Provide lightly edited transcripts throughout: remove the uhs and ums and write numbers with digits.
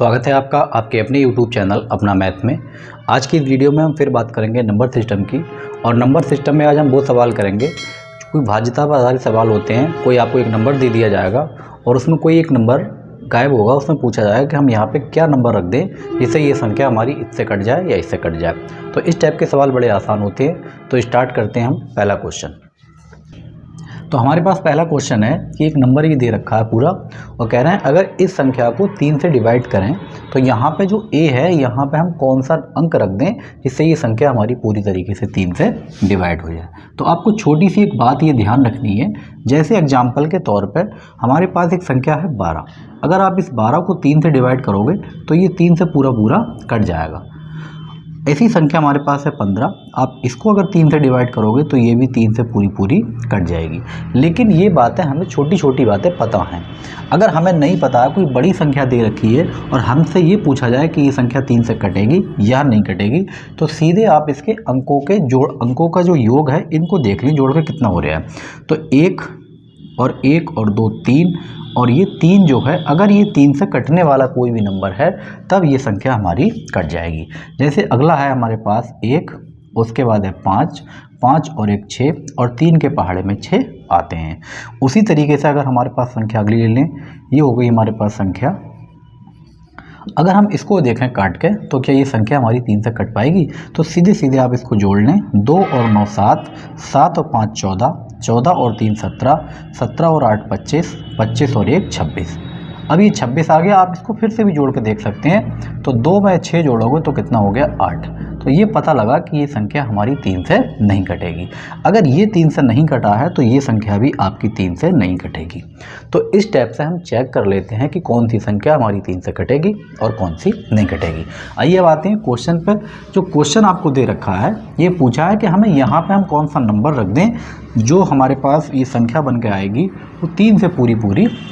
स्वागत है आपका आपके अपने यूट्यूब चैनल अपना मैथ में। आज की वीडियो में हम फिर बात करेंगे नंबर सिस्टम की। और नंबर सिस्टम में आज हम वो सवाल करेंगे, कोई भाज्यता पर आधारित सवाल होते हैं। कोई आपको एक नंबर दे दिया जाएगा और उसमें कोई एक नंबर गायब होगा, उसमें पूछा जाएगा कि हम यहाँ पे क्या नंबर रख दें जिससे ये संख्या हमारी इससे कट जाए या इससे कट जाए। तो इस टाइप के सवाल बड़े आसान होते हैं। तो स्टार्ट करते हैं हम पहला क्वेश्चन। तो हमारे पास पहला क्वेश्चन है कि एक नंबर ये दे रखा है पूरा और कह रहे हैं अगर इस संख्या को 3 से डिवाइड करें तो यहाँ पे जो a है यहाँ पे हम कौन सा अंक रख दें जिससे ये संख्या हमारी पूरी तरीके से 3 से डिवाइड हो जाए। तो आपको छोटी सी एक बात ये ध्यान रखनी है, जैसे एग्जाम्पल के तौर पर हमारे पास एक संख्या है 12। अगर आप इस 12 को 3 से डिवाइड करोगे तो ये 3 से पूरा कट जाएगा। ऐसी संख्या हमारे पास है 15। आप इसको अगर 3 से डिवाइड करोगे तो ये भी 3 से पूरी कट जाएगी। लेकिन ये बातें हमें छोटी छोटी बातें पता हैं। अगर हमें नहीं पता है, कोई बड़ी संख्या दे रखी है और हमसे ये पूछा जाए कि ये संख्या 3 से कटेगी या नहीं कटेगी, तो सीधे आप इसके अंकों का जो योग है इनको देख लें, जोड़ के कितना हो रहा है। तो 1 और 2 3 और ये 3 जो है, अगर ये 3 से कटने वाला कोई भी नंबर है तब ये संख्या हमारी कट जाएगी। जैसे अगला है हमारे पास 1, उसके बाद है 5 और 1 6 और 3 के पहाड़े में 6 आते हैं। उसी तरीके से अगर हमारे पास संख्या अगली ले लें, ये हो गई हमारे पास संख्या। अगर हम इसको देखें काट के तो क्या ये संख्या हमारी 3 से कट पाएगी? तो सीधे सीधे आप इसको जोड़ लें। 2 और 9 7, 7 और 5 14, 14 और 3 17, 17 और 8 25, 25 और 1 26। अब ये 26 आ गया। आप इसको फिर से भी जोड़ के देख सकते हैं। तो 2 में 6 जोड़ोगे तो कितना हो गया? 8। तो ये पता लगा कि ये संख्या हमारी 3 से नहीं कटेगी। अगर ये 3 से नहीं कटा है तो ये संख्या भी आपकी 3 से नहीं कटेगी। तो इस स्टेप से हम चेक कर लेते हैं कि कौन सी संख्या हमारी 3 से कटेगी और कौन सी नहीं कटेगी। आइए अब आते हैं क्वेश्चन पर। जो क्वेश्चन आपको दे रखा है, ये पूछा है कि हमें यहाँ पर हम कौन सा नंबर रख दें जो हमारे पास ये संख्या बन के आएगी वो 3 से पूरी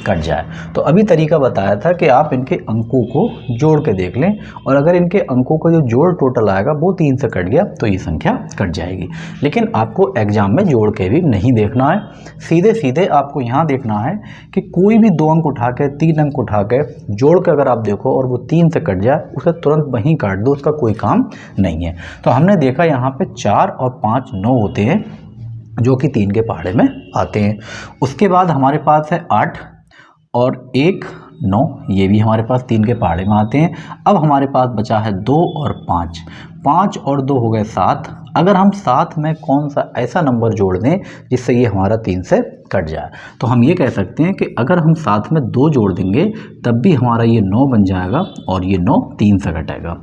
कट जाए। तो अभी तरीका बताया था कि आप इनके अंकों को जोड़ के देख लें और अगर इनके अंकों का जो जोड़ टोटल आएगा वो 3 से कट गया तो ये संख्या कट जाएगी। लेकिन आपको एग्जाम में जोड़ के भी नहीं देखना है, सीधे सीधे आपको यहाँ देखना है कि कोई भी 2 अंक उठा के 3 अंक उठा के जोड़ के अगर आप देखो और वो 3 से कट जाए, उसे तुरंत वहीं काट दो, उसका कोई काम नहीं है। तो हमने देखा यहाँ पे 4 और 5 9 होते हैं जो कि 3 के पहाड़े में आते हैं। उसके बाद हमारे पास है 8 और 1 9, ये भी हमारे पास 3 के पहाड़े में आते हैं। अब हमारे पास बचा है 2 और 5, 5 और 2 हो गए 7। अगर हम 7 में कौन सा ऐसा नंबर जोड़ दें जिससे ये हमारा 3 से कट जाए, तो हम ये कह सकते हैं कि अगर हम 7 में 2 जोड़ देंगे तब भी हमारा ये 9 बन जाएगा और ये 9 3 से कटेगा।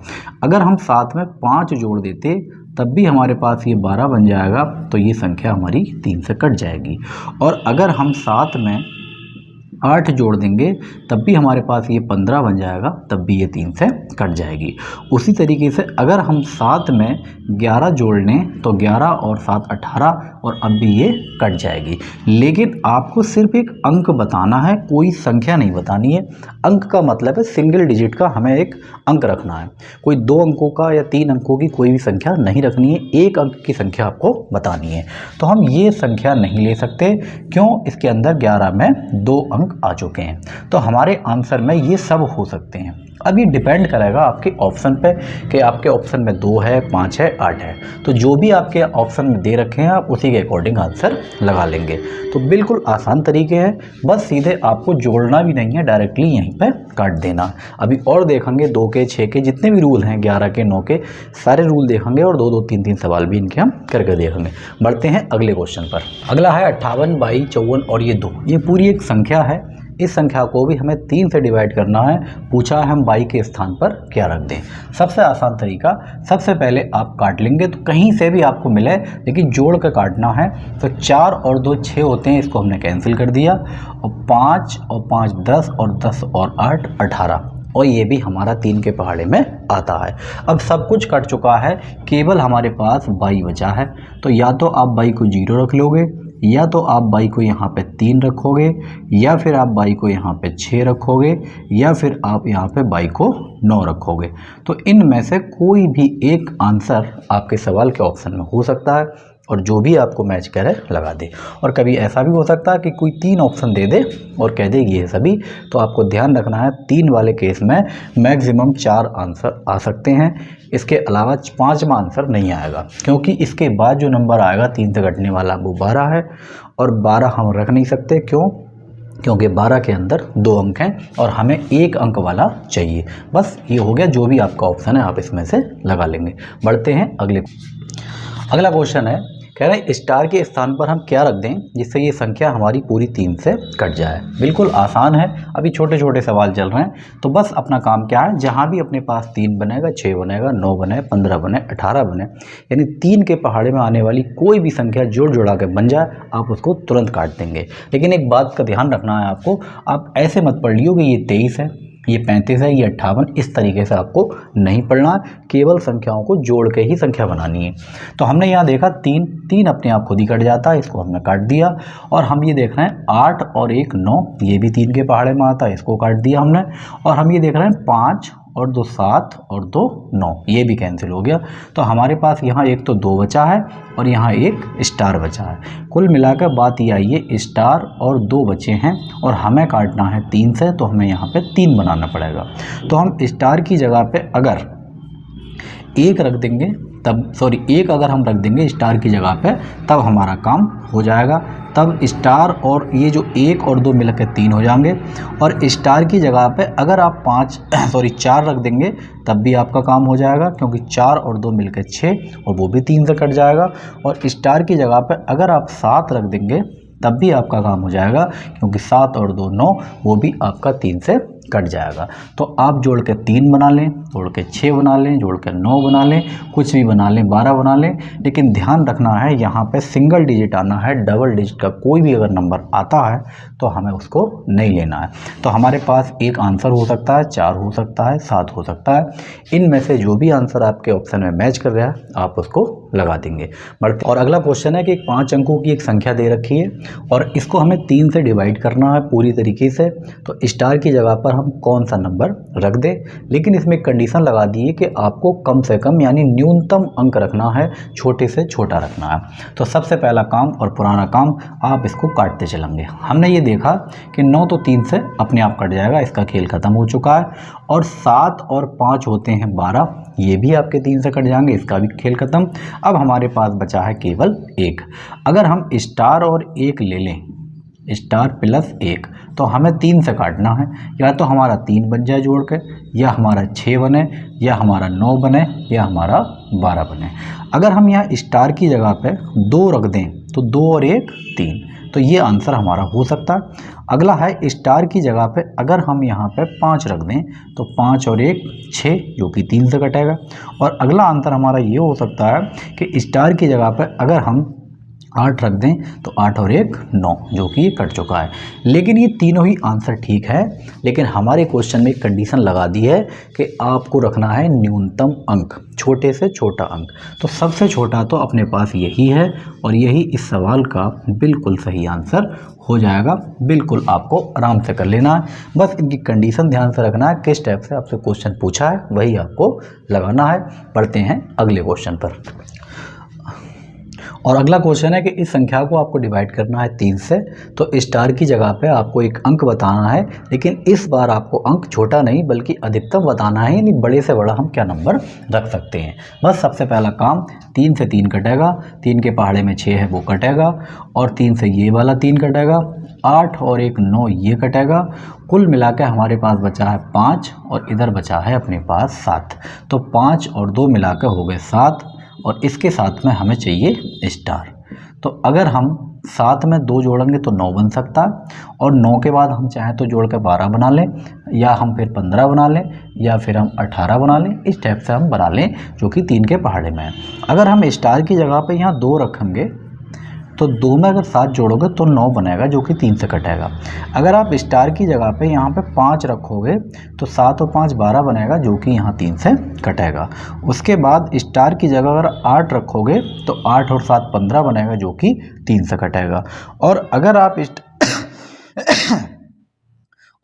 अगर हम 7 में 5 जोड़ देते तब भी हमारे पास ये 12 बन जाएगा, तो ये संख्या हमारी 3 से कट जाएगी। और अगर हम 7 में 8 जोड़ देंगे तब भी हमारे पास ये 15 बन जाएगा, तब भी ये 3 से कट जाएगी। उसी तरीके से अगर हम 7 में 11 जोड़ लें तो 11 और 7 18 और अब भी ये कट जाएगी। लेकिन आपको सिर्फ एक अंक बताना है, कोई संख्या नहीं बतानी है। अंक का मतलब है सिंगल डिजिट का हमें एक अंक रखना है। कोई 2 अंकों का या 3 अंकों की कोई भी संख्या नहीं रखनी है, एक अंक की संख्या आपको बतानी है। तो हम ये संख्या नहीं ले सकते, क्यों? इसके अंदर 11 में 2 अंक आ चुके हैं। तो हमारे आंसर में ये सब हो सकते हैं। अब ये डिपेंड करेगा आपके ऑप्शन पे कि आपके ऑप्शन में 2 है, 5 है, 8 है। तो जो भी आपके ऑप्शन में दे रखे हैं आप उसी के अकॉर्डिंग आंसर लगा लेंगे। तो बिल्कुल आसान तरीके हैं, बस सीधे आपको जोड़ना भी नहीं है, डायरेक्टली यहीं पे काट देना। अभी और देखेंगे 2 के 6 के जितने भी रूल हैं, 11 के 9 के सारे रूल देखेंगे और 2 2 3 3 सवाल भी इनके हम करके देखेंगे। बढ़ते हैं अगले क्वेश्चन पर। अगला है 58 22 54 और ये 2। ये पूरी एक संख्या है। इस संख्या को भी हमें 3 से डिवाइड करना है। पूछा है हम 22 के स्थान पर क्या रख दें। सबसे आसान तरीका, सबसे पहले आप काट लेंगे तो कहीं से भी आपको मिले, लेकिन जोड़ कर काटना है। तो 4 और 2 6 होते हैं, इसको हमने कैंसिल कर दिया। और 5 और 5 10 और 10 और 8 18 और ये भी हमारा 3 के पहाड़े में आता है। अब सब कुछ कट चुका है, केवल हमारे पास 22 बचा है। तो या तो आप 22 को 0 रख लोगे, या तो आप 22 को यहाँ पे 3 रखोगे, या फिर आप 22 को यहाँ पे 6 रखोगे, या फिर आप यहाँ पे 22 को 9 रखोगे। तो इनमें से कोई भी एक आंसर आपके सवाल के ऑप्शन में हो सकता है। और जो भी आपको मैच करे लगा दे। और कभी ऐसा भी हो सकता है कि कोई 3 ऑप्शन दे दे और कह दे ये सभी, तो आपको ध्यान रखना है 3 वाले केस में मैक्सिमम 4 आंसर आ सकते हैं, इसके अलावा 5वां आंसर नहीं आएगा, क्योंकि इसके बाद जो नंबर आएगा 3 से घटने वाला वो 12 है, और 12 हम रख नहीं सकते। क्यों? क्योंकि 12 के अंदर 2 अंक हैं और हमें 1 अंक वाला चाहिए। बस ये हो गया, जो भी आपका ऑप्शन है आप इसमें से लगा लेंगे। बढ़ते हैं अगला क्वेश्चन है, कह रहे हैं स्टार के स्थान पर हम क्या रख दें जिससे ये संख्या हमारी पूरी 3 से कट जाए। बिल्कुल आसान है, अभी छोटे छोटे सवाल चल रहे हैं, तो बस अपना काम क्या है, जहाँ भी अपने पास 3 बनेगा, 6 बनेगा, 9 बने, 15 बने, 18 बने, यानी 3 के पहाड़े में आने वाली कोई भी संख्या जोड़ जोड़ा के बन जाए, आप उसको तुरंत काट देंगे। लेकिन एक बात का ध्यान रखना है आपको, आप ऐसे मत पढ़ लियो कि ये 23 है, ये 35 है, ये 58, इस तरीके से आपको नहीं पढ़ना, केवल संख्याओं को जोड़ के ही संख्या बनानी है। तो हमने यहाँ देखा 3 अपने आप खुद ही कट जाता है, इसको हमने काट दिया। और हम ये देख रहे हैं 8 और 1 9, ये भी 3 के पहाड़े में आता है, इसको काट दिया हमने। और हम ये देख रहे हैं 5 और 2 7 और 2 9, ये भी कैंसिल हो गया। तो हमारे पास यहाँ एक तो 2 बचा है और यहाँ एक स्टार बचा है। कुल मिलाकर बात ये आई है, स्टार और 2 बचे हैं और हमें काटना है 3 से, तो हमें यहाँ पे 3 बनाना पड़ेगा। तो हम स्टार की जगह पे अगर 1 रख देंगे, तब 1 अगर हम रख देंगे स्टार की जगह पे, तब हमारा काम हो जाएगा। तब स्टार और ये जो 1 और 2 मिलकर 3 हो जाएंगे। और स्टार की जगह पे अगर आप 4 रख देंगे तब भी आपका काम हो जाएगा, क्योंकि 4 और 2 मिलकर 6 और वो भी 3 से कट जाएगा। और स्टार की जगह पे अगर आप 7 रख देंगे तब भी आपका काम हो जाएगा, क्योंकि 7 और 2 9, वो भी आपका 3 से कट जाएगा। तो आप जोड़ के 3 बना लें, जोड़ के 6 बना लें, जोड़ के 9 बना लें, कुछ भी बना लें, 12 बना लें, लेकिन ध्यान रखना है यहाँ पे सिंगल डिजिट आना है। डबल डिजिट का कोई भी अगर नंबर आता है तो हमें उसको नहीं लेना है। तो हमारे पास एक आंसर हो सकता है, 4 हो सकता है, 7 हो सकता है, इनमें से जो भी आंसर आपके ऑप्शन में मैच कर रहा है आप उसको लगा देंगे। और अगला क्वेश्चन है कि 5 अंकों की एक संख्या दे रखी है और इसको हमें 3 से डिवाइड करना है पूरी तरीके से। तो स्टार की जगह पर हम कौन सा नंबर रख दें, लेकिन इसमें कंडीशन लगा दी है कि आपको कम से कम यानी न्यूनतम अंक रखना है, छोटे से छोटा रखना है। तो सबसे पहला काम और पुराना काम, आप इसको काटते चलेंगे। हमने ये देखा कि 9 तो 3 से अपने आप कट जाएगा, इसका खेल खत्म हो चुका है। और 7 और 5 होते हैं 12, ये भी आपके 3 से कट जाएंगे, इसका भी खेल खत्म। अब हमारे पास बचा है केवल 1। अगर हम स्टार और 1 ले लें, स्टार प्लस 1, तो हमें 3 से काटना है। या तो हमारा 3 बन जाए जोड़ के, या हमारा 6 बने, या हमारा 9 बने, या हमारा 12 बने। अगर हम यहाँ स्टार की जगह पे 2 रख दें तो 2 और 1 3, तो ये आंसर हमारा हो सकता है। अगला है स्टार की जगह पे अगर हम यहाँ पे 5 रख दें तो 5 और 1 6, जो कि 3 से कटेगा। और अगला आंसर हमारा ये हो सकता है कि स्टार की जगह पे अगर हम 8 रख दें तो 8 और 1 9, जो कि ये कट चुका है। लेकिन ये तीनों ही आंसर ठीक है, लेकिन हमारे क्वेश्चन में एक कंडीशन लगा दी है कि आपको रखना है न्यूनतम अंक, छोटे से छोटा अंक। तो सबसे छोटा तो अपने पास यही है और यही इस सवाल का बिल्कुल सही आंसर हो जाएगा। बिल्कुल आपको आराम से कर लेना है, बस इनकी कंडीशन ध्यान से रखना है, किस टाइप से आपसे क्वेश्चन पूछा है वही आपको लगाना है। पढ़ते हैं अगले क्वेश्चन पर। और अगला क्वेश्चन है कि इस संख्या को आपको डिवाइड करना है 3 से। तो स्टार की जगह पे आपको एक अंक बताना है, लेकिन इस बार आपको अंक छोटा नहीं बल्कि अधिकतम बताना है, यानी बड़े से बड़ा हम क्या नंबर रख सकते हैं। बस सबसे पहला काम, 3 से 3 कटेगा, 3 के पहाड़े में 6 है वो कटेगा, और 3 से ये वाला 3 कटेगा, 8 और 1 9 ये कटेगा। कुल मिला के हमारे पास बचा है 5 और इधर बचा है अपने पास 7। तो 5 और 2 मिला के हो गए 7, और इसके साथ में हमें चाहिए स्टार। तो अगर हम 7 में 2 जोड़ेंगे तो 9 बन सकता है, और 9 के बाद हम चाहें तो जोड़ के 12 बना लें, या हम फिर 15 बना लें, या फिर हम 18 बना लें। इस टाइप से हम बना लें, जो कि 3 के पहाड़े में है। अगर हम स्टार की जगह पे यहाँ 2 रखेंगे तो 2 में अगर 7 जोड़ोगे तो 9 बनेगा, जो कि 3 से कटेगा। अगर आप स्टार की जगह पे यहाँ पे 5 रखोगे तो 7 और 5 12 बनेगा, जो कि यहाँ 3 से कटेगा। उसके बाद स्टार की जगह अगर 8 रखोगे तो 8 और 7 15 बनेगा, जो कि 3 से कटेगा। और अगर आप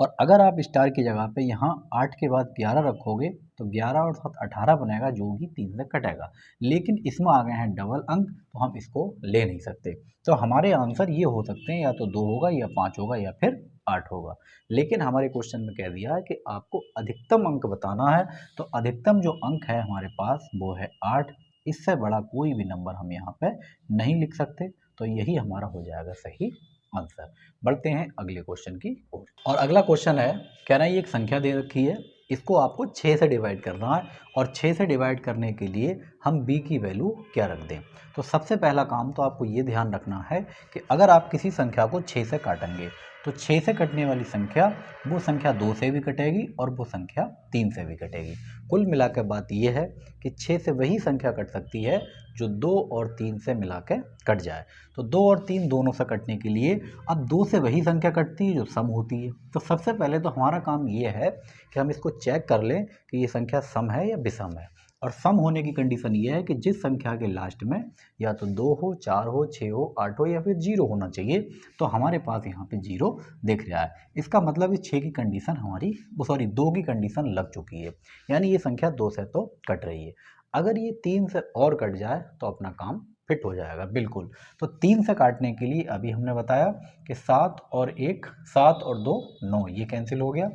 और अगर आप स्टार की जगह पे यहाँ 8 के बाद 11 रखोगे तो 11 और 7 18 बनेगा, जो कि 3 से कटेगा। लेकिन इसमें आ गए हैं डबल अंक, तो हम इसको ले नहीं सकते। तो हमारे आंसर ये हो सकते हैं, या तो 2 होगा, या 5 होगा, या फिर 8 होगा। लेकिन हमारे क्वेश्चन में कह दिया है कि आपको अधिकतम अंक बताना है, तो अधिकतम जो अंक है हमारे पास वो है 8। इससे बड़ा कोई भी नंबर हम यहाँ पे नहीं लिख सकते, तो यही हमारा हो जाएगा सही आंसर। बढ़ते हैं अगले क्वेश्चन की ओर। और अगला क्वेश्चन है, कह रहा है ये एक संख्या दे रखी है, इसको आपको 6 से डिवाइड करना है, और 6 से डिवाइड करने के लिए हम b की वैल्यू क्या रख दें। तो सबसे पहला काम तो आपको ये ध्यान रखना है कि अगर आप किसी संख्या को 6 से काटेंगे तो 6 से कटने वाली संख्या वो संख्या 2 से भी कटेगी और वो संख्या 3 से भी कटेगी। कुल मिला के बात ये है कि 6 से वही संख्या कट सकती है जो 2 और 3 से मिला के कट जाए। तो 2 और 3 दोनों से कटने के लिए अब 2 से वही संख्या कटती है जो सम होती है। तो सबसे पहले तो हमारा काम ये है कि हम इसको चेक कर लें कि ये संख्या सम है या विषम है। और सम होने की कंडीशन ये है कि जिस संख्या के लास्ट में या तो 2 हो, 4 हो, 6 हो, 8 हो, या फिर 0 होना चाहिए। तो हमारे पास यहाँ पे 0 दिख रहा है। इसका मतलब इस 6 की कंडीशन हमारी, सॉरी 2 की कंडीशन लग चुकी है, यानी ये संख्या 2 से तो कट रही है। अगर ये 3 से और कट जाए तो अपना काम फिट हो जाएगा बिल्कुल। तो 3 से काटने के लिए अभी हमने बताया कि 7 और 1, 7 और 2 9, ये कैंसिल हो गया।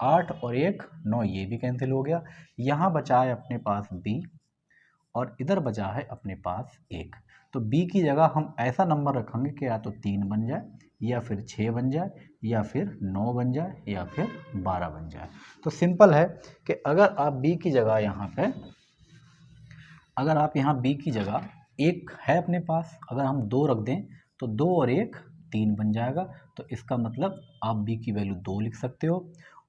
8 और 1 9, ये भी कैंसिल हो गया। यहाँ बचा है अपने पास b, और इधर बचा है अपने पास 1। तो b की जगह हम ऐसा नंबर रखेंगे कि या तो 3 बन जाए, या फिर 6 बन जाए, या फिर 9 बन जाए, या फिर 12 बन जाए। तो सिंपल है कि अगर आप b की जगह यहाँ पे, अगर आप यहाँ b की जगह 1 है अपने पास, अगर हम 2 रख दें तो 2 और 1 3 बन जाएगा। तो इसका मतलब आप b की वैल्यू 2 लिख सकते हो।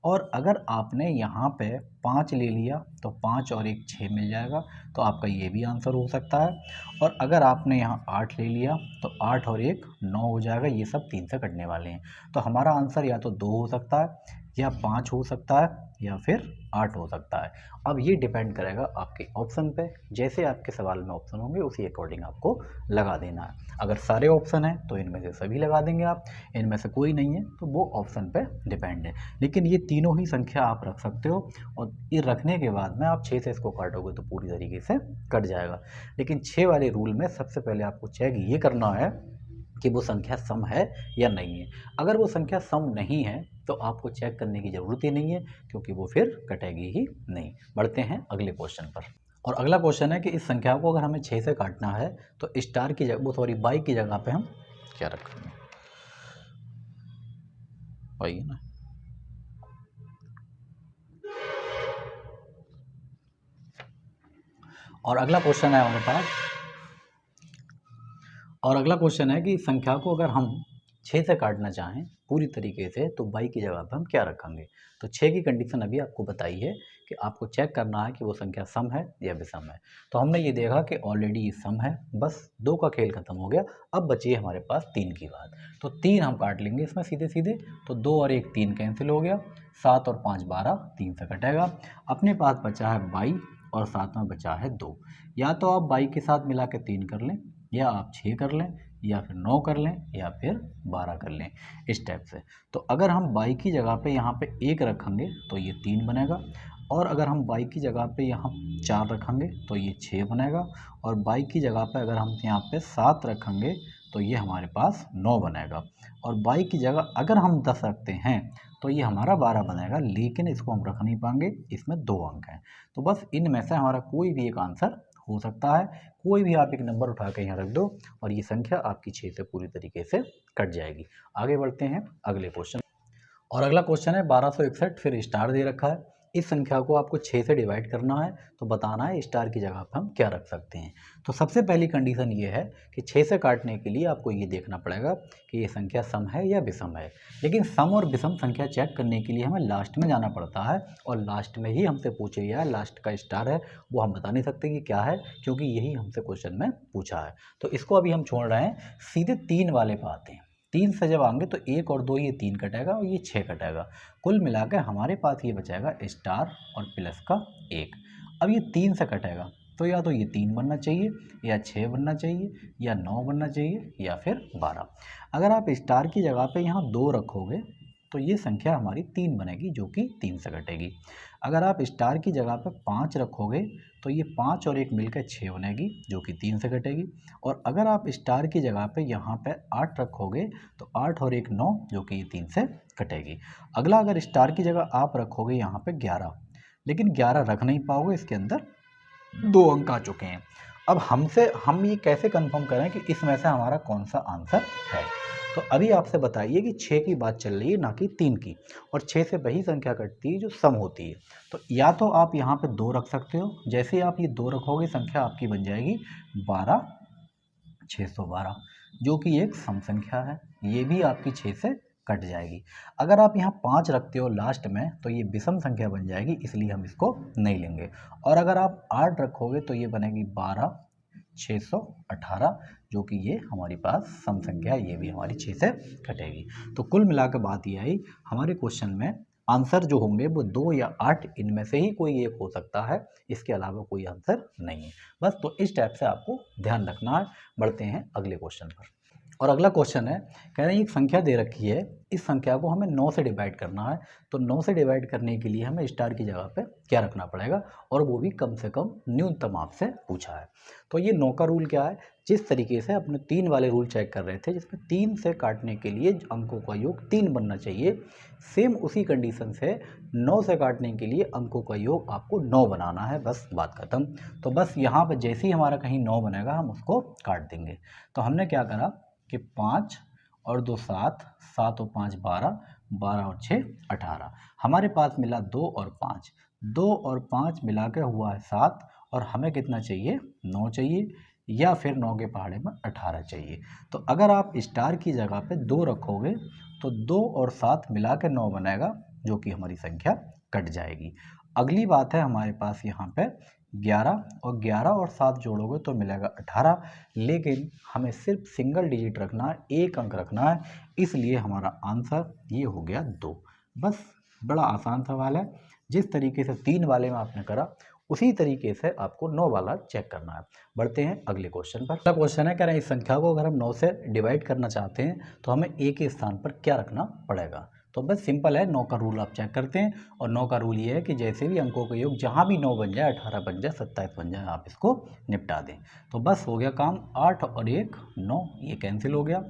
और अगर आपने यहाँ पे 5 ले लिया तो 5 और 1 6 मिल जाएगा, तो आपका ये भी आंसर हो सकता है। और अगर आपने यहाँ 8 ले लिया तो 8 और 1 9 हो जाएगा। ये सब 3 से कटने वाले हैं, तो हमारा आंसर या तो 2 हो सकता है, या 5 हो सकता है, या फिर 8 हो सकता है। अब ये डिपेंड करेगा आपके ऑप्शन पे, जैसे आपके सवाल में ऑप्शन होंगे उसी अकॉर्डिंग आपको लगा देना है। अगर सारे ऑप्शन हैं तो इनमें से सभी लगा देंगे आप, इनमें से कोई नहीं है तो वो ऑप्शन पे डिपेंड है। लेकिन ये तीनों ही संख्या आप रख सकते हो, और ये रखने के बाद में आप 6 से इसको काटोगे तो पूरी तरीके से कट जाएगा। लेकिन 6 वाले रूल में सबसे पहले आपको चेक ये करना है कि वो संख्या सम है या नहीं है। अगर वो संख्या सम नहीं है तो आपको चेक करने की ज़रूरत ही नहीं है, क्योंकि वो फिर कटेगी ही नहीं। बढ़ते हैं अगले क्वेश्चन पर। और अगला क्वेश्चन है कि इस संख्या को अगर हमें 6 से काटना है तो स्टार की जगह, सॉरी बाई की जगह पे हम क्या रखेंगे, बाई ना। और अगला क्वेश्चन है हमारे पास, और अगला क्वेश्चन है कि इस संख्या को अगर हम 6 से काटना चाहें पूरी तरीके से तो बाई की जगह पर हम क्या रखेंगे। तो 6 की कंडीशन अभी आपको बताई है कि आपको चेक करना है कि वो संख्या सम है या विषम है। तो हमने ये देखा कि ऑलरेडी ये सम है, बस 2 का खेल खत्म हो गया। अब बची है हमारे पास 3 की बात। तो 3 हम काट लेंगे इसमें सीधे सीधे। तो 2 और 1 3 कैंसिल हो गया, 7 और 5 12, 3 से कटेगा। अपने पास बचा है 22 और साथ में बचा है 2। या तो आप 22 के साथ मिला के 3 कर लें, या आप 6 कर लें, या फिर 9 कर लें, या फिर 12 कर लें, इस टाइप से। तो अगर हम 22 की जगह पे यहाँ पे 1 रखेंगे तो ये 3 बनेगा, और अगर हम 22 की जगह पे यहाँ 4 रखेंगे तो ये 6 बनेगा, और 22 की जगह पे अगर हम यहाँ पे 7 रखेंगे तो ये हमारे पास 9 बनेगा, और 22 की जगह अगर हम 10 रखते हैं तो ये हमारा 12 बनेगा। लेकिन इसको हम रख नहीं पाएंगे, इसमें 2 अंक हैं। तो बस इनमें से हमारा कोई भी एक आंसर हो सकता है। कोई भी आप एक नंबर उठा के यहाँ रख दो और ये संख्या आपकी 6 से पूरी तरीके से कट जाएगी। आगे बढ़ते हैं अगले क्वेश्चन। और अगला क्वेश्चन है 1261, फिर स्टार दे रखा है। इस संख्या को आपको 6 से डिवाइड करना है, तो बताना है स्टार की जगह पर हम क्या रख सकते हैं। तो सबसे पहली कंडीशन ये है कि 6 से काटने के लिए आपको ये देखना पड़ेगा कि ये संख्या सम है या विषम है। लेकिन सम और विषम संख्या चेक करने के लिए हमें लास्ट में जाना पड़ता है, और लास्ट में ही हमसे पूछे गया है, लास्ट का स्टार है वो हम बता नहीं सकते कि क्या है, क्योंकि यही हमसे क्वेश्चन में पूछा है। तो इसको अभी हम छोड़ रहे हैं, सीधे 3 वाले पे आते हैं। 3 से जब आएंगे तो 1 और 2 ये 3 कटेगा, और ये 6 कटेगा। कुल मिलाकर हमारे पास ये बचेगा स्टार और प्लस का 1। अब ये 3 से कटेगा तो या तो ये 3 बनना चाहिए, या 6 बनना चाहिए, या 9 बनना चाहिए, या फिर 12। अगर आप स्टार की जगह पे यहाँ 2 रखोगे तो ये संख्या हमारी 3 बनेगी जो कि 3 से कटेगी। अगर आप स्टार की जगह पे 5 रखोगे तो ये 5 और 1 मिलकर 6 बनेगी जो कि 3 से कटेगी। और अगर आप स्टार की जगह पे यहाँ पे 8 रखोगे तो 8 और 1 9 जो कि 3 से कटेगी। अगला, अगर स्टार की जगह आप रखोगे यहाँ पे 11, लेकिन 11 रख नहीं पाओगे, इसके अंदर 2 अंक आ चुके हैं। अब हम ये कैसे कंफर्म करें कि इसमें से हमारा कौन सा आंसर है? तो अभी आपसे बताइए कि 6 की बात चल रही है ना कि 3 की, और 6 से वही संख्या कटती है जो सम होती है। तो या तो आप यहाँ पे 2 रख सकते हो, जैसे ही आप ये 2 रखोगे संख्या आपकी बन जाएगी 12 612, जो कि एक सम संख्या है, ये भी आपकी 6 से कट जाएगी। अगर आप यहाँ 5 रखते हो लास्ट में तो ये विषम संख्या बन जाएगी, इसलिए हम इसको नहीं लेंगे। और अगर आप 8 रखोगे तो ये बनेगी 12 618, जो कि ये हमारे पास सम संख्या है, ये भी हमारी 6 से कटेगी। तो कुल मिलाकर बात ये आई, हमारे क्वेश्चन में आंसर जो होंगे वो 2 या 8 इनमें से ही कोई एक हो सकता है, इसके अलावा कोई आंसर नहीं है। बस तो इस टाइप से आपको ध्यान रखना है। बढ़ते हैं अगले क्वेश्चन पर। और अगला क्वेश्चन है, कह रहे हैं एक संख्या दे रखी है, इस संख्या को हमें 9 से डिवाइड करना है। तो 9 से डिवाइड करने के लिए हमें स्टार की जगह पे क्या रखना पड़ेगा, और वो भी कम से कम न्यूनतम आपसे पूछा है। तो ये 9 का रूल क्या है, जिस तरीके से अपने 3 वाले रूल चेक कर रहे थे जिसमें 3 से काटने के लिए अंकों का योग 3 बनना चाहिए, सेम उसी कंडीशन से 9 से काटने के लिए अंकों का योग आपको 9 बनाना है, बस बात खत्म। तो बस यहाँ पर जैसे ही हमारा कहीं 9 बनेगा हम उसको काट देंगे। तो हमने क्या करा कि 5 और 2 7, 7 और 5 12, 12 और 6 18, हमारे पास मिला 2 और 5, 2 और 5 मिला के हुआ है 7, और हमें कितना चाहिए, 9 चाहिए, या फिर 9 के पहाड़े में 18 चाहिए। तो अगर आप स्टार की जगह पे 2 रखोगे तो 2 और 7 मिला के 9 बनेगा, जो कि हमारी संख्या कट जाएगी। अगली बात है हमारे पास यहाँ पे 11, और 11 और 7 जोड़ोगे तो मिलेगा 18, लेकिन हमें सिर्फ सिंगल डिजिट रखना है, एक अंक रखना है, इसलिए हमारा आंसर ये हो गया 2। बस बड़ा आसान सवाल है, जिस तरीके से 3 वाले में आपने करा उसी तरीके से आपको 9 वाला चेक करना है। बढ़ते हैं अगले क्वेश्चन पर। अगला क्वेश्चन है, कह रहे हैं इस संख्या को अगर हम 9 से डिवाइड करना चाहते हैं तो हमें a के स्थान पर क्या रखना पड़ेगा। तो बस सिंपल है, 9 का रूल आप चेक करते हैं, और 9 का रूल ये है कि जैसे भी अंकों का योग जहाँ भी 9 बन जाए, 18 बन जाए, 27 बन जाए, आप इसको निपटा दें। तो बस हो गया काम। 8 और 1 9, ये कैंसिल हो गया।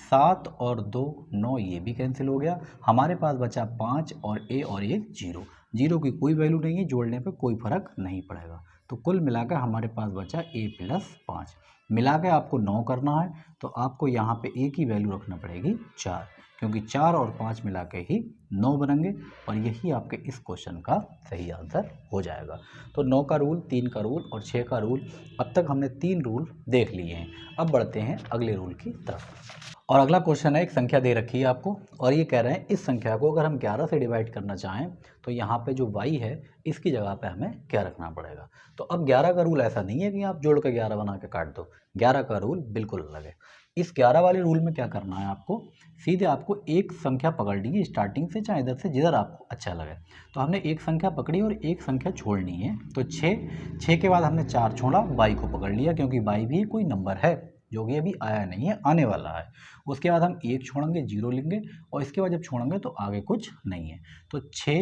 7 और 2 9, ये भी कैंसिल हो गया। हमारे पास बचा 5 और a और 1 0, 0 की कोई वैल्यू नहीं है, जोड़ने पे कोई फर्क नहीं पड़ेगा। तो कुल मिलाकर हमारे पास बचा a + 5, मिला के आपको 9 करना है, तो आपको यहाँ पे a की वैल्यू रखना पड़ेगी 4, क्योंकि 4 और 5 मिला के ही 9 बनेंगे, और यही आपके इस क्वेश्चन का सही आंसर हो जाएगा। तो 9 का रूल, 3 का रूल और 6 का रूल, अब तक हमने 3 रूल देख लिए हैं। अब बढ़ते हैं अगले रूल की तरफ। और अगला क्वेश्चन है, एक संख्या दे रखी है आपको, और ये कह रहे हैं इस संख्या को अगर हम 11 से डिवाइड करना चाहें तो यहाँ पे जो y है इसकी जगह पे हमें क्या रखना पड़ेगा। तो अब 11 का रूल ऐसा नहीं है कि आप जोड़ के 11 बना के काट दो, 11 का रूल बिल्कुल अलग है। इस 11 वाले रूल में क्या करना है, आपको सीधे आपको एक संख्या पकड़नी है स्टार्टिंग से, चाहे इधर से जिधर आपको अच्छा लगे। तो हमने एक संख्या पकड़ी और एक संख्या छोड़नी है। तो 6 के बाद हमने 4 छोड़ा, y को पकड़ लिया, क्योंकि y भी कोई नंबर है जो कि अभी आया नहीं है, आने वाला है। उसके बाद हम 1 छोड़ेंगे, 0 लेंगे, और इसके बाद जब छोड़ेंगे तो आगे कुछ नहीं है। तो 6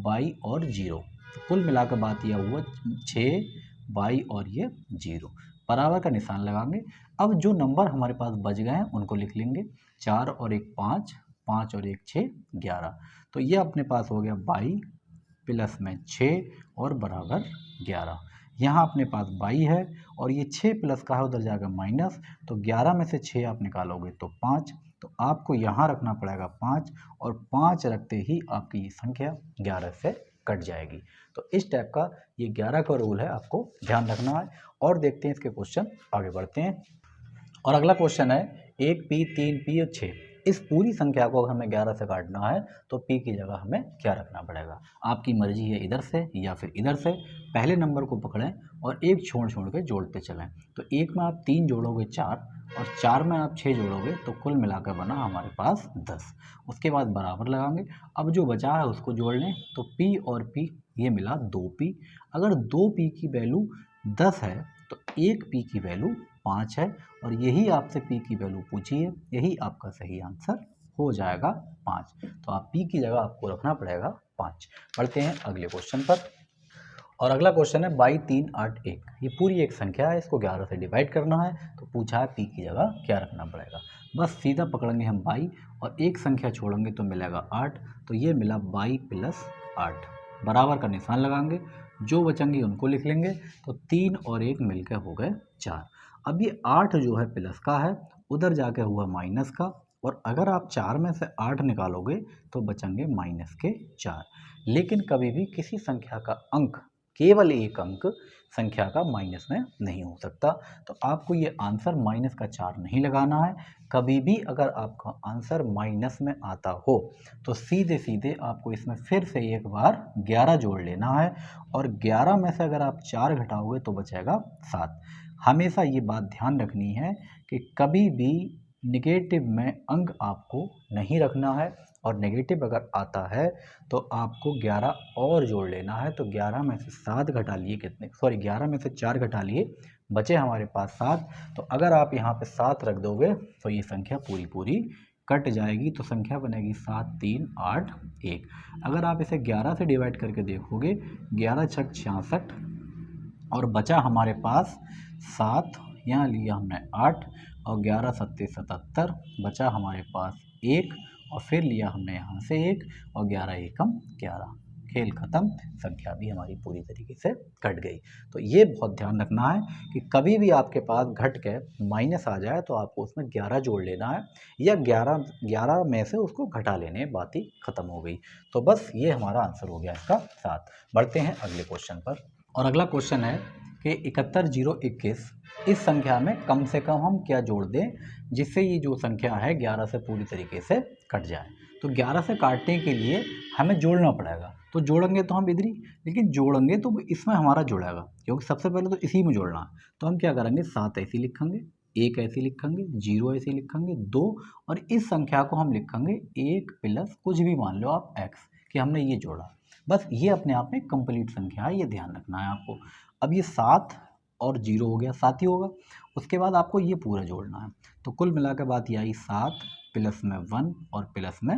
y और 0, तो कुल मिलाकर बात यह हुआ 6 y और ये 0, बराबर का निशान लगाएंगे। अब जो नंबर हमारे पास बच गए हैं उनको लिख लेंगे, 4 और 1 5, 5 और 1 6 11। तो ये अपने पास हो गया y प्लस में 6 और बराबर 11। यहाँ अपने पास y है, और ये 6 प्लस का है, उधर जाएगा माइनस, तो 11 में से 6 आप निकालोगे तो 5, तो आपको यहाँ रखना पड़ेगा 5, और 5 रखते ही आपकी ये संख्या 11 से कट जाएगी। तो इस टाइप का ये 11 का रूल है, आपको ध्यान रखना है। और देखते हैं इसके क्वेश्चन, आगे बढ़ते हैं। और अगला क्वेश्चन है 1p 3p और 6, इस पूरी संख्या को हमें 11 से काटना है तो p की जगह हमें क्या रखना पड़ेगा। आपकी मर्जी है इधर से या फिर इधर से, पहले नंबर को पकड़ें और एक छोड़ के जोड़ते चलें। तो 1 में आप 3 जोड़ोगे 4, और 4 में आप 6 जोड़ोगे, तो कुल मिलाकर बना हमारे पास 10। उसके बाद बराबर लगाएंगे, अब जो बचा है उसको जोड़ लें, तो p और p ये मिला 2p। अगर 2p की वैल्यू 10 है तो 1p की वैल्यू 5 है, और यही आपसे p की वैल्यू पूछी है, यही आपका सही आंसर हो जाएगा 5। तो आप p की जगह आपको रखना पड़ेगा 5। बढ़ते हैं अगले क्वेश्चन पर। और अगला क्वेश्चन है 22,381। ये पूरी एक संख्या है, इसको 11 से डिवाइड करना है। तो पूछा है p की जगह क्या रखना पड़ेगा। बस सीधा पकड़ेंगे हम 22 और एक संख्या छोड़ेंगे तो मिलेगा 8। तो ये मिला 22 + 8, बराबर का निशान लगाएंगे, जो बचेंगे उनको लिख लेंगे। तो 3 और 1 मिलकर हो गए 4। अब ये 8 जो है प्लस का है, उधर जाके हुआ माइनस का, और अगर आप 4 में से 8 निकालोगे तो बचेंगे माइनस के 4। लेकिन कभी भी किसी संख्या का अंक, केवल एक अंक संख्या का माइनस में नहीं हो सकता। तो आपको ये आंसर माइनस का 4 नहीं लगाना है। कभी भी अगर आपका आंसर माइनस में आता हो तो सीधे सीधे आपको इसमें फिर से एक बार 11 जोड़ लेना है, और 11 में से अगर आप 4 घटाओगे तो बचेगा 7। हमेशा ये बात ध्यान रखनी है कि कभी भी निगेटिव में अंक आपको नहीं रखना है, और नेगेटिव अगर आता है तो आपको 11 और जोड़ लेना है। तो 11 में से 7 घटा लिए, कितने, सॉरी 11 में से 4 घटा लिए, बचे हमारे पास 7। तो अगर आप यहाँ पे 7 रख दोगे तो ये संख्या पूरी पूरी कट जाएगी। तो संख्या बनेगी 7 3 8 1। अगर आप इसे 11 से डिवाइड करके देखोगे, 11 छक 66, और बचा हमारे पास 7, यहाँ लिया हमने 8, और 11 सत्ते 77, बचा हमारे पास 1, और फिर लिया हमने यहाँ से 1, और 11 एकम 11। खेल ख़त्म, संख्या भी हमारी पूरी तरीके से कट गई। तो ये बहुत ध्यान रखना है कि कभी भी आपके पास घट के माइनस आ जाए तो आपको उसमें 11 जोड़ लेना है, या 11 में से उसको घटा लेने, बात ही ख़त्म हो गई। तो बस ये हमारा आंसर हो गया इसका 7। बढ़ते हैं अगले क्वेश्चन पर। और अगला क्वेश्चन है कि 71,021, इस संख्या में कम से कम हम क्या जोड़ दें जिससे ये जो संख्या है 11 से पूरी तरीके से कट जाए। तो 11 से काटने के लिए हमें जोड़ना पड़ेगा। तो जोड़ेंगे तो हम इधर ही, लेकिन जोड़ेंगे तो इसमें हमारा जुड़ेगा, क्योंकि सबसे पहले तो इसी में जोड़ना है। तो हम क्या करेंगे, 7 ऐसे लिखेंगे, 1 ऐसे लिखेंगे, 0 ऐसे लिखेंगे, 2, और इस संख्या को हम लिखेंगे 1 प्लस कुछ भी मान लो आप x, कि हमने ये जोड़ा। बस ये अपने आप में कंप्लीट संख्या है, ये ध्यान रखना है आपको। अब ये 7 और 0 हो गया, 7 ही होगा। उसके बाद आपको ये पूरा जोड़ना है। तो कुल मिलाकर बात ये आई 7 प्लस में 1 और प्लस में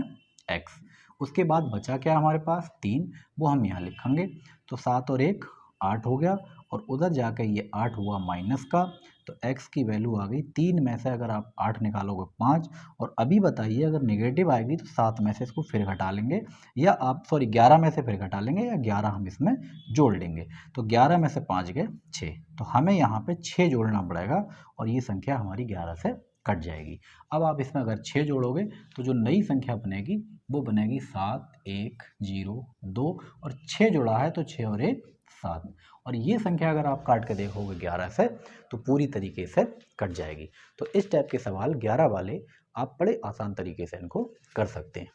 x। उसके बाद बचा क्या हमारे पास 3, वो हम यहाँ लिखेंगे। तो 7 और 1 8 हो गया, और उधर जाकर ये 8 हुआ माइनस का। तो x की वैल्यू आ गई 3 में से अगर आप 8 निकालोगे 5। और अभी बताइए अगर नेगेटिव आएगी तो 7 में से इसको फिर घटा लेंगे, या आप 11 में से फिर घटा लेंगे, या 11 हम इसमें जोड़ लेंगे। तो 11 में से 5 गए 6, तो हमें यहाँ पे 6 जोड़ना पड़ेगा, और ये संख्या हमारी 11 से कट जाएगी। अब आप इसमें अगर 6 जोड़ोगे तो जो नई संख्या बनेगी वो बनेगी 7 1 0 2, और 6 जोड़ा है तो 6 और 1 7। और ये संख्या अगर आप काट के देखोगे 11 से तो पूरी तरीके से कट जाएगी। तो इस टाइप के सवाल 11 वाले आप बड़े आसान तरीके से इनको कर सकते हैं।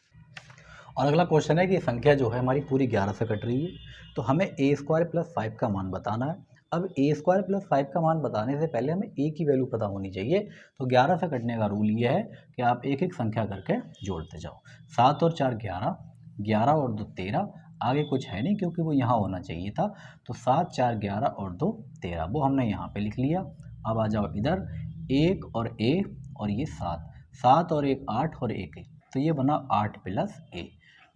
और अगला क्वेश्चन है कि संख्या जो है हमारी पूरी 11 से कट रही है, तो हमें a² + 5 का मान बताना है। अब a² + 5 का मान बताने से पहले हमें a की वैल्यू पता होनी चाहिए। तो 11 से कटने का रूल ये है कि आप एक एक संख्या करके जोड़ते जाओ। 7 और 4 11, 11 और 2 13, आगे कुछ है नहीं क्योंकि वो यहाँ होना चाहिए था। तो 7 4 11 और 2 13, वो हमने यहाँ पे लिख लिया। अब आ जाओ इधर, 1 और a और ये 7, 7 और 1 8 और 1 1, तो ये बना 8 + a।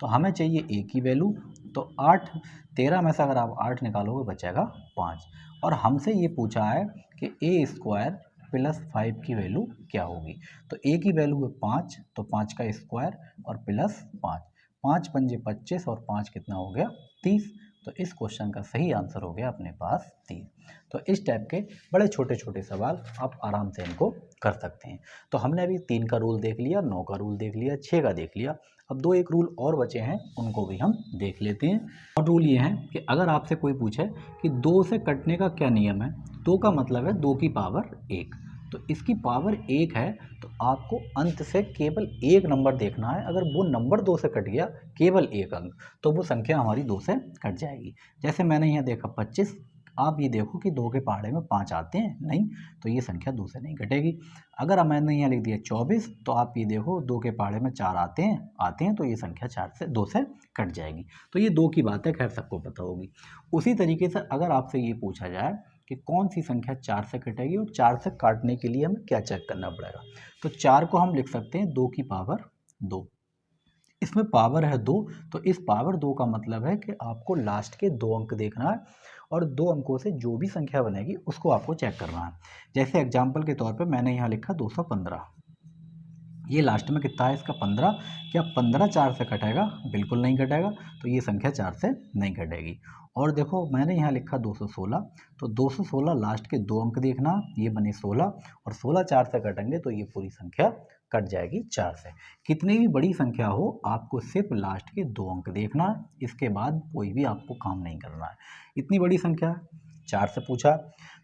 तो हमें चाहिए a की वैल्यू। तो 8 13 में से अगर आप 8 निकालोगे बचेगा 5, और हमसे ये पूछा है कि a² + 5 की वैल्यू क्या होगी। तो a की वैल्यू है 5, तो 5 का स्क्वायर और प्लस 5, 5 पंजे 25, और 5 कितना हो गया 30। तो इस क्वेश्चन का सही आंसर हो गया अपने पास 30। तो इस टाइप के बड़े छोटे छोटे सवाल आप आराम से इनको कर सकते हैं। तो हमने अभी 3 का रूल देख लिया, 9 का रूल देख लिया, 6 का देख लिया। अब 2 एक रूल और बचे हैं, उनको भी हम देख लेते हैं। और रूल ये है कि अगर आपसे कोई पूछे कि 2 से कटने का क्या नियम है, 2 का मतलब है 2 की पावर 1। तो इसकी पावर 1 है, तो आपको अंत से केवल एक नंबर देखना है। अगर वो नंबर 2 से कट गया, केवल एक अंक, तो वो संख्या हमारी 2 से कट जाएगी। जैसे मैंने यहाँ देखा 25, आप ये देखो कि 2 के पहाड़े में 5 आते हैं, नहीं, तो ये संख्या 2 से नहीं कटेगी। अगर मैंने यहाँ लिख दिया 24, तो आप ये देखो 2 के पहाड़े में 4 आते हैं, तो ये संख्या 2 से कट जाएगी। तो ये 2 की बात है, खैर सबको पता होगी। उसी तरीके से अगर आपसे ये पूछा जाए कि कौन सी संख्या 4 से कटेगी और 4 से काटने के लिए हमें क्या चेक करना पड़ेगा, तो 4 को हम लिख सकते हैं 2 की पावर 2। इसमें पावर है 2, तो इस पावर 2 का मतलब है कि आपको लास्ट के 2 अंक देखना है और 2 अंकों से जो भी संख्या बनेगी उसको आपको चेक करना है। जैसे एग्जाम्पल के तौर पे मैंने यहाँ लिखा 215, ये लास्ट में कितना है इसका 15। क्या 15 4 से कटेगा? बिल्कुल नहीं कटेगा, तो ये संख्या 4 से नहीं कटेगी। और देखो मैंने यहाँ लिखा 216, तो 216 लास्ट के 2 अंक देखना, ये बने 16 और 16 4 से कटेंगे तो ये पूरी संख्या कट जाएगी 4 से। कितनी भी बड़ी संख्या हो आपको सिर्फ लास्ट के 2 अंक देखना है, इसके बाद कोई भी आपको काम नहीं करना है। इतनी बड़ी संख्या 4 से पूछा,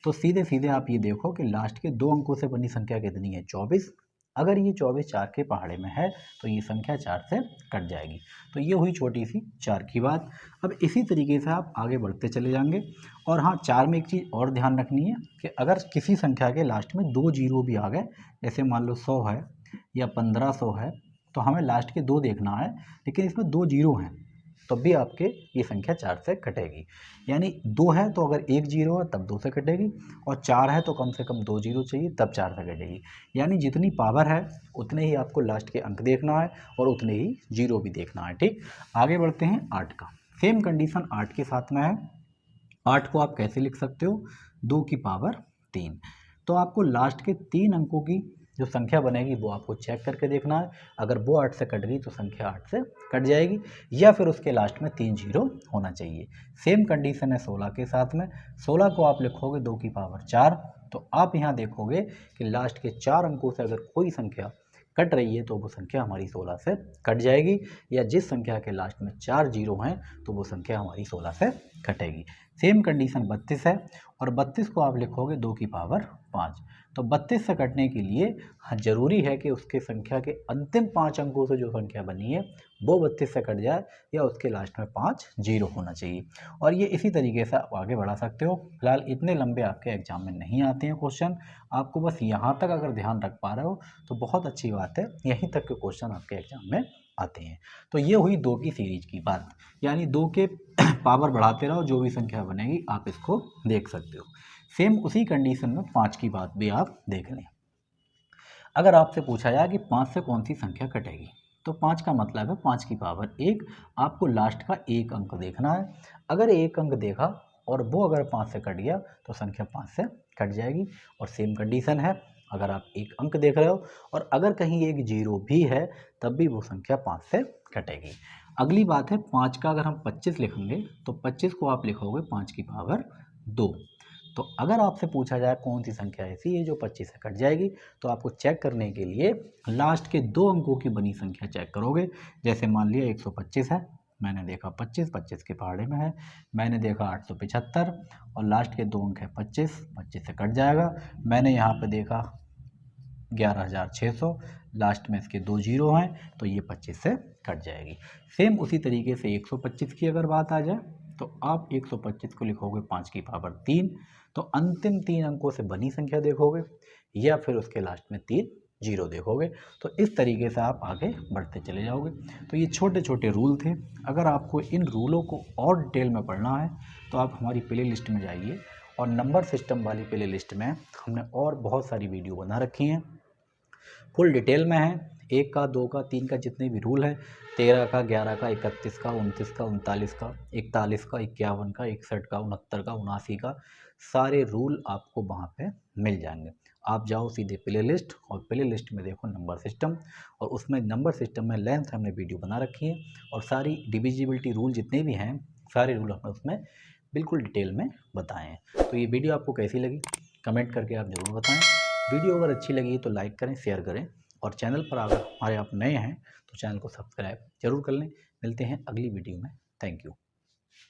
तो सीधे सीधे आप ये देखो कि लास्ट के 2 अंकों से बनी संख्या कितनी है? 24। अगर ये 24 4 के पहाड़े में है तो ये संख्या 4 से कट जाएगी। तो ये हुई छोटी सी 4 की बात। अब इसी तरीके से आप आगे बढ़ते चले जाएंगे। और हाँ, 4 में एक चीज़ और ध्यान रखनी है कि अगर किसी संख्या के लास्ट में 2 जीरो भी आ गए, जैसे मान लो 100 है या 1500 है, तो हमें लास्ट के 2 देखना है, लेकिन इसमें 2 जीरो हैं तब भी आपके ये संख्या 4 से कटेगी। यानी 2 है तो अगर 1 जीरो है तब 2 से कटेगी, और 4 है तो कम से कम 2 जीरो चाहिए तब 4 से कटेगी। यानी जितनी पावर है उतने ही आपको लास्ट के अंक देखना है और उतने ही जीरो भी देखना है। ठीक, आगे बढ़ते हैं 8 का। सेम कंडीशन 8 के साथ में है। 8 को आप कैसे लिख सकते हो? 2 की पावर 3। तो आपको लास्ट के 3 अंकों की जो संख्या बनेगी वो आपको चेक करके देखना है। अगर वो 8 से कट गई तो संख्या 8 से कट जाएगी, या फिर उसके लास्ट में 3 जीरो होना चाहिए। सेम कंडीशन है 16 के साथ में। 16 को आप लिखोगे 2 की पावर 4, तो आप यहाँ देखोगे कि लास्ट के 4 अंकों से अगर कोई संख्या कट रही है तो वो संख्या हमारी 16 से कट जाएगी, या जिस संख्या के लास्ट में 4 जीरो हैं तो वो संख्या हमारी 16 से कटेगी। सेम कंडीशन 32 है, और 32 को आप लिखोगे 2 की पावर 5। तो 32 से कटने के लिए ज़रूरी है कि उसके संख्या के अंतिम 5 अंकों से जो संख्या बनी है वो 32 से कट जाए, या उसके लास्ट में 5 जीरो होना चाहिए। और ये इसी तरीके से आप आगे बढ़ा सकते हो। फिलहाल इतने लंबे आपके एग्जाम में नहीं आते हैं क्वेश्चन, आपको बस यहाँ तक अगर ध्यान रख पा रहे हो तो बहुत अच्छी बात है, यहीं तक के क्वेश्चन आपके एग्जाम में आते हैं। तो ये हुई 2 की सीरीज की बात, यानी 2 के पावर बढ़ाते रहो, जो भी संख्या बनेगी आप इसको देख सकते हो। सेम उसी कंडीशन में 5 की बात भी आप देख लें। अगर आपसे पूछा जाए कि 5 से कौन सी संख्या कटेगी, तो 5 का मतलब है 5 की पावर 1। आपको लास्ट का 1 अंक देखना है। अगर 1 अंक देखा और वो अगर 5 से कट गया तो संख्या 5 से कट जाएगी। और सेम कंडीशन है, अगर आप 1 अंक देख रहे हो और अगर कहीं 1 जीरो भी है तब भी वो संख्या 5 से कटेगी। अगली बात है 5 का अगर हम 25 लिखेंगे तो 25 को आप लिखोगे 5 की पावर 2। तो अगर आपसे पूछा जाए कौन सी संख्या ऐसी है जो 25 से कट जाएगी, तो आपको चेक करने के लिए लास्ट के 2 अंकों की बनी संख्या चेक करोगे। जैसे मान लिया 125 है, मैंने देखा 25, 25 के पहाड़े में है, मैंने देखा 875 और लास्ट के 2 अंक है 25, 25 से कट जाएगा। मैंने यहाँ पे देखा 11,600, लास्ट में इसके 2 जीरो हैं तो ये 25 से कट जाएगी। सेम उसी तरीके से 125 की अगर बात आ जाए तो आप 125 को लिखोगे 5 की पावर 3, तो अंतिम 3 अंकों से बनी संख्या देखोगे या फिर उसके लास्ट में 3 जीरो देखोगे। तो इस तरीके से आप आगे बढ़ते चले जाओगे। तो ये छोटे छोटे रूल थे। अगर आपको इन रूलों को और डिटेल में पढ़ना है तो आप हमारी प्ले लिस्ट में जाइए, और नंबर सिस्टम वाली प्ले लिस्ट में हमने और बहुत सारी वीडियो बना रखी हैं, फुल डिटेल में है। 1 का 2 का 3 का जितने भी रूल हैं, 13 का 11 का 31 का 29 का 39 का 41 का 51 का 61 का 69 का 79 का सारे रूल आपको वहाँ पे मिल जाएंगे। आप जाओ सीधे प्ले लिस्ट और प्ले लिस्ट में देखो नंबर सिस्टम, और उसमें नंबर सिस्टम में लेंथ हमने वीडियो बना रखी है, और सारी डिविजिबिलिटी रूल जितने भी हैं सारे रूल हमने उसमें बिल्कुल डिटेल में बताए हैं। तो ये वीडियो आपको कैसी लगी कमेंट करके आप ज़रूर बताएं। वीडियो अगर अच्छी लगी तो लाइक करें, शेयर करें, और चैनल पर अगर हमारे आप नए हैं तो चैनल को सब्सक्राइब जरूर कर लें। मिलते हैं अगली वीडियो में। Thank you.